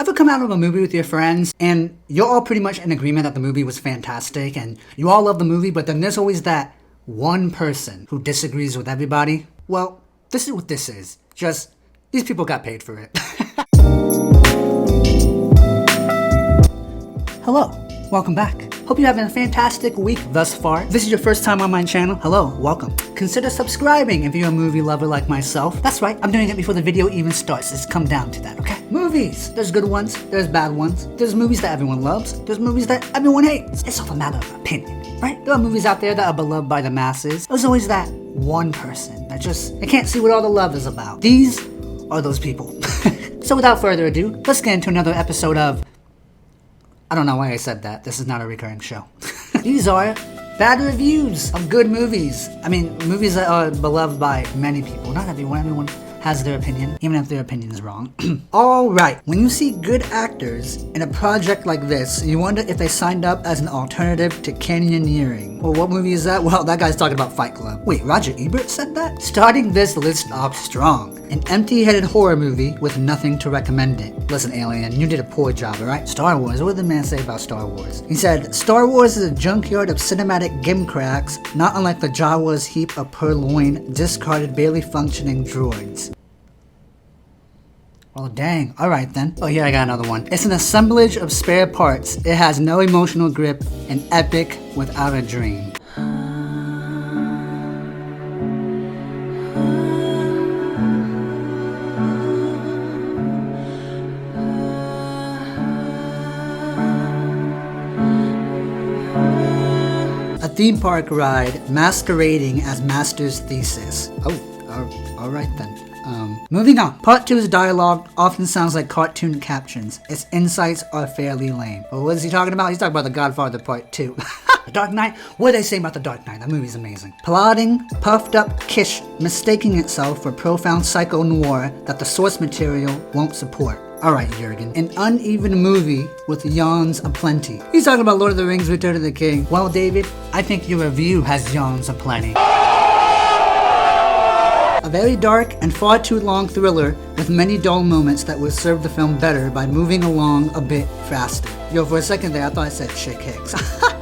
Ever come out of a movie with your friends and you're all pretty much in agreement that the movie was fantastic and you all love the movie, but then there's always that one person who disagrees with everybody? Well, this is what this is. Just, these people got paid for it. Hello, welcome back. Hope you're having a fantastic week thus far. If this is your first time on my channel, hello, welcome. Consider subscribing if you're a movie lover like myself. That's right, I'm doing it before the video even starts. It's come down to that, okay? Movies. There's good ones, there's bad ones. There's movies that everyone loves, there's movies that everyone hates. It's all a matter of opinion, right? There are movies out there that are beloved by the masses. There's always that one person that they can't see what all the love is about. These are those people. So without further ado, let's get into another episode of... I don't know why I said that. This is not a recurring show. These are bad reviews of good movies. I mean, movies that are beloved by many people. Not everyone. Everyone has their opinion, even if their opinion is wrong. Alright, when you see good actors in a project like this, you wonder if they signed up as an alternative to canyoneering. Well, what movie is that? Well, that guy's talking about Fight Club. Wait, Roger Ebert said that? Starting this list off strong. An empty-headed horror movie with nothing to recommend it. Listen, Alien, you did a poor job, alright? Star Wars, what did the man say about Star Wars? He said, Star Wars is a junkyard of cinematic gimcracks, not unlike the Jawa's heap of purloined, discarded, barely functioning droids. Well, dang. Alright then. Oh, here I got another one. It's an assemblage of spare parts. It has no emotional grip, an epic without a dream. A theme park ride masquerading as master's thesis. Oh, alright then. Moving on. Part 2's dialogue often sounds like cartoon captions. Its insights are fairly lame. Well, what is he talking about? He's talking about The Godfather Part 2. The Dark Knight? What do they say about The Dark Knight? That movie's amazing. Plotting, puffed up kish mistaking itself for profound psycho-noir that the source material won't support. Alright, Jurgen. An uneven movie with yawns aplenty. He's talking about Lord of the Rings, Return of the King. Well, David, I think your review has yawns aplenty. A very dark and far too long thriller with many dull moments that would serve the film better by moving along a bit faster. Yo, for a second there, I thought I said chick hicks.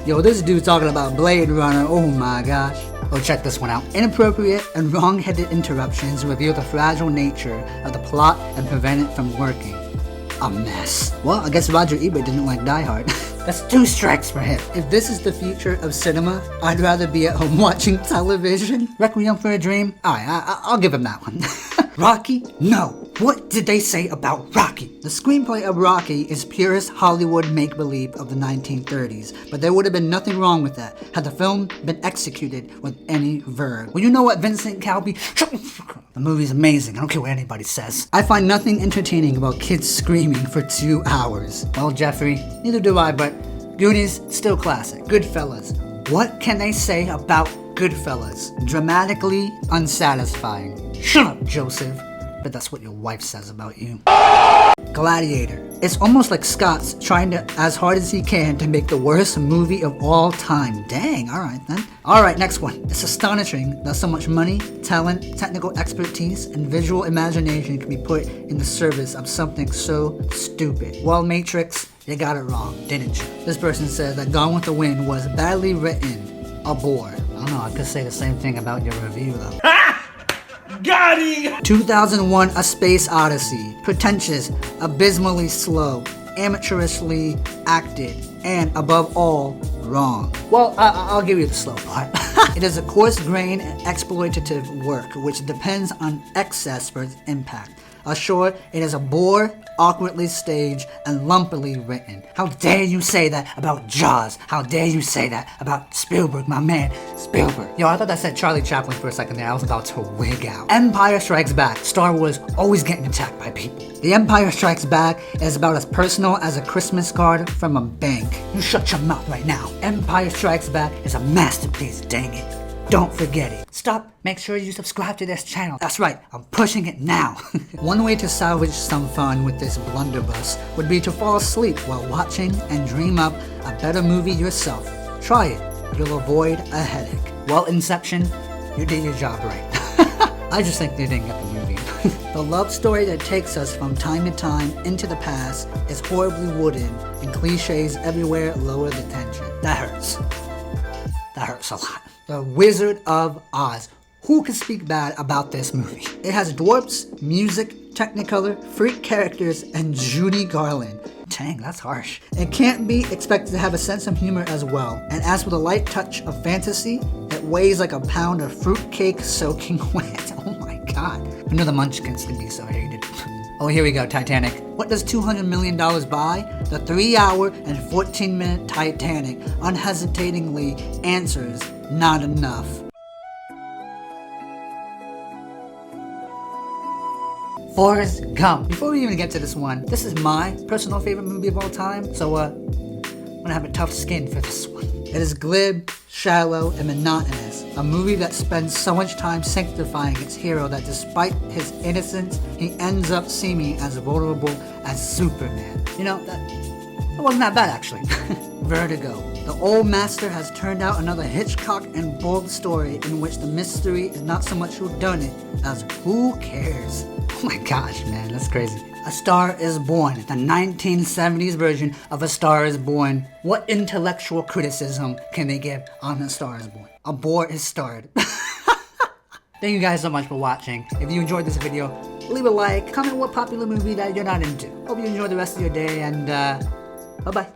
Yo, this dude talking about Blade Runner, oh my gosh. Oh, check this one out. Inappropriate and wrong-headed interruptions reveal the fragile nature of the plot and prevent it from working. A mess. Well, I guess Roger Ebert didn't like Die Hard. That's 2 strikes for him. If this is the future of cinema, I'd rather be at home watching television. Requiem for a Dream? Alright, I'll give him that one. Rocky? No. What did they say about Rocky? The screenplay of Rocky is purest Hollywood make-believe of the 1930s, but there would have been nothing wrong with that had the film been executed with any verve. Well, you know what, Vincent Calby? The movie's amazing. I don't care what anybody says. I find nothing entertaining about kids screaming for 2 hours. Well, Jeffrey, neither do I, but Goonies, still classic. Goodfellas. What can they say about Goodfellas? Dramatically unsatisfying. Shut up, Joseph. But that's what your wife says about you. Gladiator. It's almost like Scott's trying to as hard as he can to make the worst movie of all time. Dang, alright then. Alright, next one. It's astonishing that so much money, talent, technical expertise, and visual imagination can be put in the service of something so stupid. Well, Matrix, you got it wrong, didn't you? This person says that Gone with the Wind was badly written, a bore. I don't know, I could say the same thing about your review though. Got him! 2001 A Space Odyssey. Pretentious, abysmally slow, amateurishly acted, and above all, wrong. Well, I'll give you the slow part. It is a coarse-grained and exploitative work which depends on excess for its impact. Ashore, it is a bore, awkwardly staged, and lumpily written. How dare you say that about Jaws? How dare you say that about Spielberg, my man, Spielberg? Yo, I thought that said Charlie Chaplin for a second there. I was about to wig out. Empire Strikes Back. Star Wars always getting attacked by people. The Empire Strikes Back is about as personal as a Christmas card from a bank. You shut your mouth right now. Empire Strikes Back is a masterpiece, dang it. Don't forget it. Stop, make sure you subscribe to this channel. That's right, I'm pushing it now. One way to salvage some fun with this blunderbuss would be to fall asleep while watching and dream up a better movie yourself. Try it, you'll avoid a headache. Well, Inception, you did your job right. I just think they didn't get the movie. The love story that takes us from time to time into the past is horribly wooden, and cliches everywhere lower the tension. That hurts. That hurts a lot. The Wizard of Oz. Who can speak bad about this movie? It has dwarfs, music, technicolor, freak characters, and Judy Garland. Dang, that's harsh. It can't be expected to have a sense of humor as well. And as with a light touch of fantasy, it weighs like a pound of fruitcake soaking wet. Oh my god. I know the Munchkins can be so hated. Oh, here we go, Titanic. What does $200 million buy? The 3-hour and 14-minute Titanic unhesitatingly answers, not enough. Forrest Gump. Before we even get to this one, this is my personal favorite movie of all time, so I'm gonna have a tough skin for this one. It is glib, shallow, and monotonous. A movie that spends so much time sanctifying its hero that despite his innocence, he ends up seeming as vulnerable as Superman. You know, that wasn't that bad actually. Vertigo. The old master has turned out another Hitchcock and bold story in which the mystery is not so much who done it as who cares. Oh my gosh, man, that's crazy. A Star is Born, the 1970s version of A Star is Born. What intellectual criticism can they give on A Star is Born? A bore is starred. Thank you guys so much for watching. If you enjoyed this video, leave a like, comment what popular movie that you're not into. Hope you enjoy the rest of your day, and bye-bye.